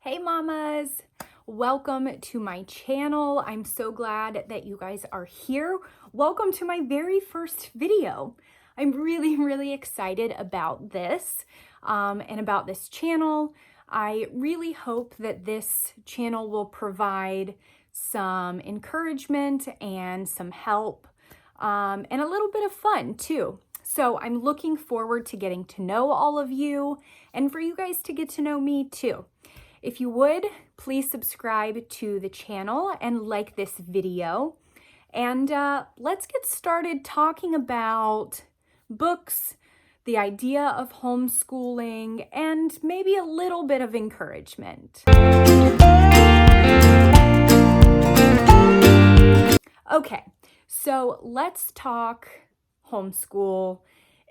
Hey mamas, welcome to my channel. I'm so glad that you guys are here. Welcome to my very first video. I'm really excited about this and about this channel. I really hope that this channel will provide some encouragement and some help and a little bit of fun too. So I'm looking forward to getting to know all of you and for you guys to get to know me too. If you would, please subscribe to the channel and like this video. And let's get started talking about books, the idea of homeschooling, and maybe a little bit of encouragement. Okay, so let's talk homeschool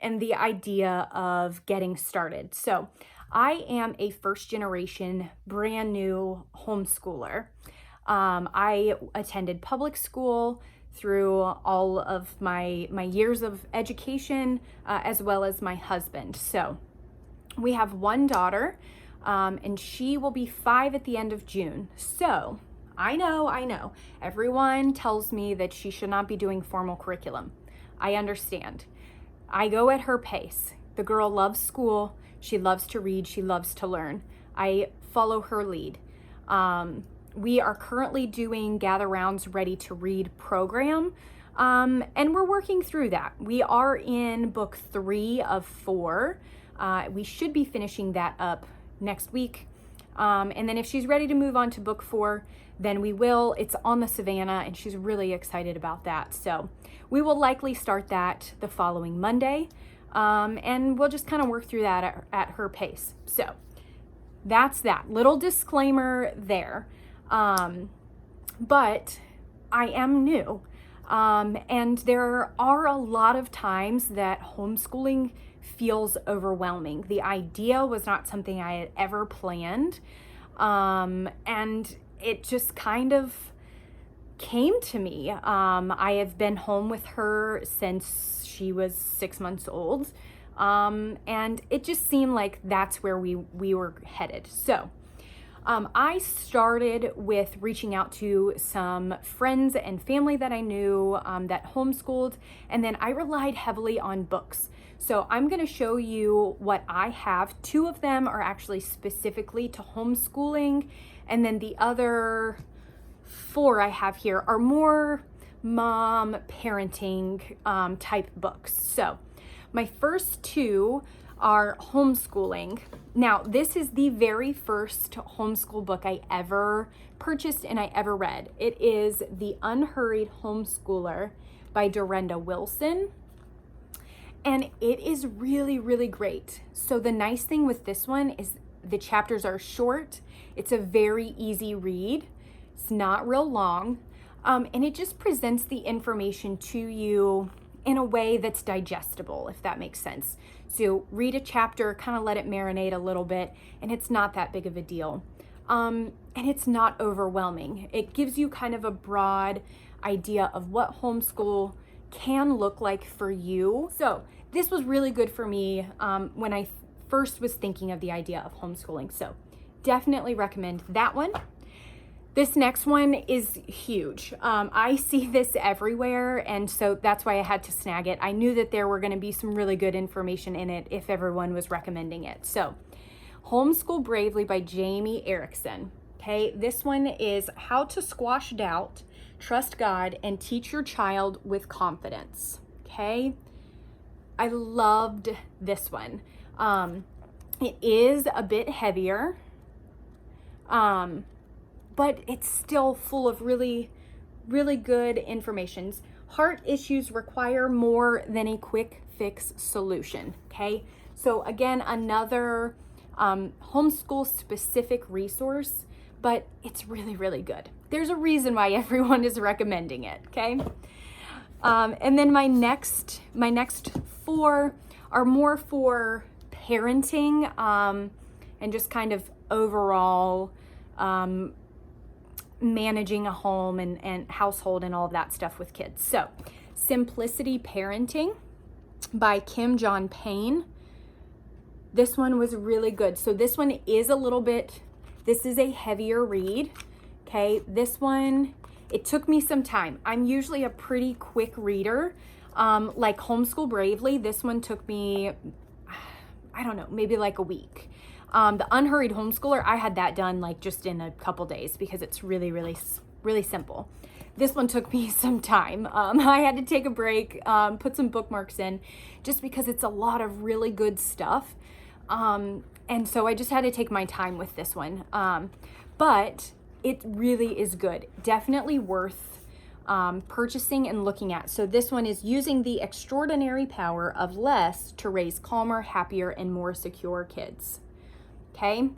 and the idea of getting started. So I am a first generation, brand new homeschooler. I attended public school through all of my years of education, as well as my husband. So we have one daughter, and she will be 5 at the end of June. So I know, everyone tells me that she should not be doing formal curriculum. I understand. I go at her pace. The girl loves school. She loves to read. She loves to learn. I follow her lead. We are currently doing Gather Round's Ready to Read program, and we're working through that. We are in book 3 of 4. We should be finishing that up next week. And then if she's ready to move on to book 4, then we will. It's on the Savannah, and she's really excited about that. So we will likely start that the following Monday. And we'll just kind of work through that at her pace. So that's that little disclaimer there. But I am new. And there are a lot of times that homeschooling feels overwhelming. The idea was not something I had ever planned. And it just kind of came to me. I have been home with her since she was 6 months old. And it just seemed like that's where we were headed. So I started with reaching out to some friends and family that I knew that homeschooled, and then I relied heavily on books. So I'm going to show you what I have. 2 of them are actually specifically to homeschooling, and then the other 4 I have here are more mom parenting type books. So my first 2 are homeschooling. Now, this is the very first homeschool book I ever purchased and I ever read. It is The Unhurried Homeschooler by Dorenda Wilson. And it is really great. So the nice thing with this one is the chapters are short. It's a very easy read. It's not real long. And it just presents the information to you in a way that's digestible, if that makes sense. So read a chapter, kind of let it marinate a little bit, and it's not that big of a deal. And it's not overwhelming. It gives you kind of a broad idea of what homeschool can look like for you. So this was really good for me when I first was thinking of the idea of homeschooling. So definitely recommend that one. This next one is huge. I see this everywhere, and so that's why I had to snag it. I knew that there were going to be some really good information in it if everyone was recommending it. So, Homeschool Bravely by Jamie Erickson. Okay, this one is How to Squash Doubt, Trust God, and Teach Your Child with Confidence. Okay, I loved this one. It is a bit heavier. But it's still full of really good information. Heart issues require more than a quick fix solution, okay? So again, another homeschool specific resource, but it's really good. There's a reason why everyone is recommending it, okay? And then my next 4 are more for parenting and just kind of overall managing a home and household and all of that stuff with kids. So, Simplicity Parenting by Kim John Payne. This one was really good. So this one is a little bit This is a heavier read. Okay, this one, it took me some time. I'm usually a pretty quick reader. Like Homeschool Bravely, this one took me, I don't know, maybe like a week. The Unhurried Homeschooler, I had that done like just in a couple days because it's really, really, really simple. This one took me some time. I had to take a break, put some bookmarks in, just because it's a lot of really good stuff. And so I just had to take my time with this one. But it really is good. Definitely worth purchasing and looking at. So this one is Using the Extraordinary Power of Less to Raise Calmer, Happier, and More Secure Kids. Okay,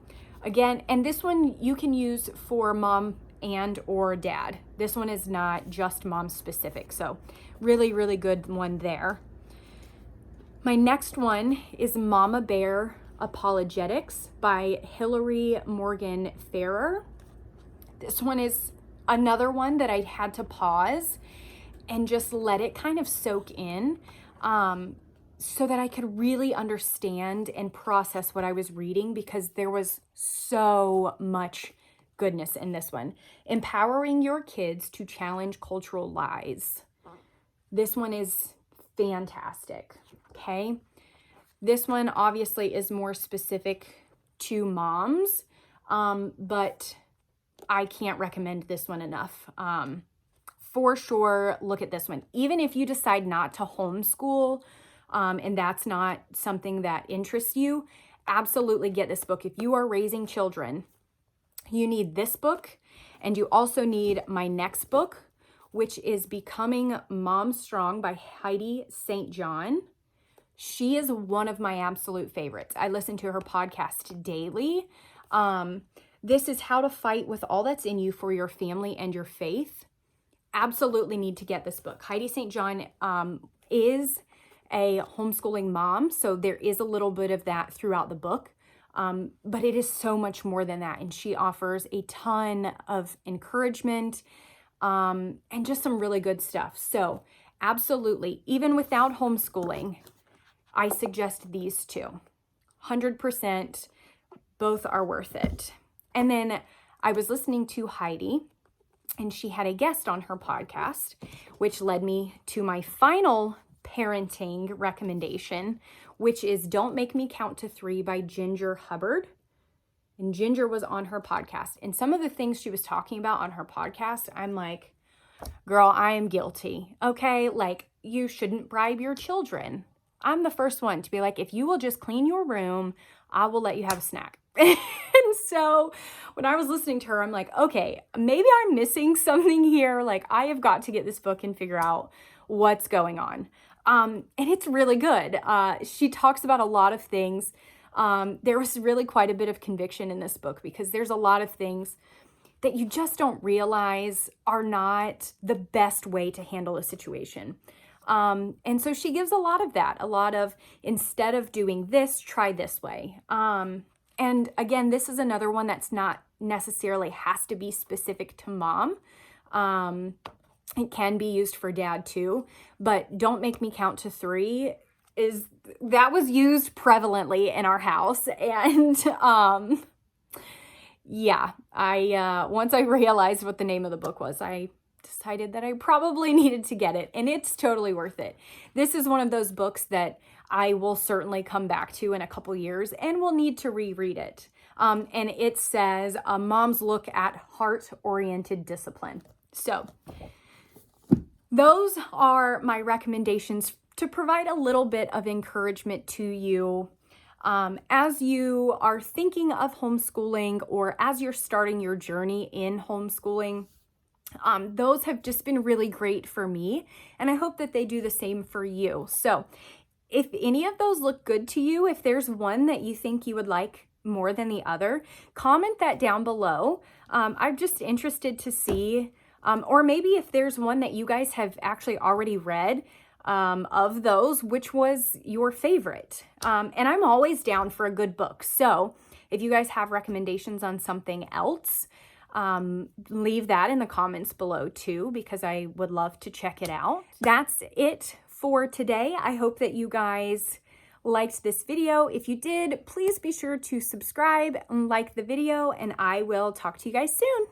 again, and this one you can use for mom and or dad. This one is not just mom specific. So really, really good one there. My next one is Mama Bear Apologetics by Hillary Morgan Farrer. This one is another one that I had to pause and just let it kind of soak in, so that I could really understand and process what I was reading, because there was so much goodness in this one. Empowering Your Kids to Challenge Cultural Lies. This one is fantastic, okay? This one obviously is more specific to moms, but I can't recommend this one enough. For sure, look at this one. Even if you decide not to homeschool, and that's not something that interests you, absolutely get this book. If you are raising children, you need this book, and you also need my next book, which is Becoming Mom Strong by Heidi St. John. She is one of my absolute favorites. I listen to her podcast daily. This is How to Fight with All That's in You for Your Family and Your Faith. Absolutely need to get this book. Heidi St. John is a homeschooling mom, so there is a little bit of that throughout the book, but it is so much more than that, and she offers a ton of encouragement and just some really good stuff. So absolutely, even without homeschooling, I suggest these two. 100%, both are worth it. And then I was listening to Heidi, and she had a guest on her podcast, which led me to my final parenting recommendation, which is Don't Make Me Count to 3 by Ginger Hubbard. And Ginger was on her podcast. And some of the things she was talking about on her podcast, I'm like, girl, I am guilty. Okay, like, you shouldn't bribe your children. I'm the first one to be like, if you will just clean your room, I will let you have a snack. And so when I was listening to her, I'm like, okay, maybe I'm missing something here. Like, I have got to get this book and figure out what's going on. And it's really good. She talks about a lot of things. There was really quite a bit of conviction in this book, because there's a lot of things that you just don't realize are not the best way to handle a situation. And so she gives a lot of that, a lot of, instead of doing this, try this way. And again, this is another one that's not necessarily has to be specific to mom. It can be used for dad too, but Don't Make Me Count to 3 that was used prevalently in our house. And, yeah, once I realized what the name of the book was, I decided that I probably needed to get it, and it's totally worth it. This is one of those books that I will certainly come back to in a couple years and will need to reread it. And it says a mom's look at heart-oriented discipline. So those are my recommendations to provide a little bit of encouragement to you as you are thinking of homeschooling, or as you're starting your journey in homeschooling. Those have just been really great for me, and I hope that they do the same for you. So if any of those look good to you, if there's one that you think you would like more than the other, comment that down below. I'm just interested to see, or maybe if there's one that you guys have actually already read, of those, which was your favorite. And I'm always down for a good book. So if you guys have recommendations on something else, leave that in the comments below too, because I would love to check it out. That's it for today. I hope that you guys liked this video. If you did, please be sure to subscribe and like the video, and I will talk to you guys soon.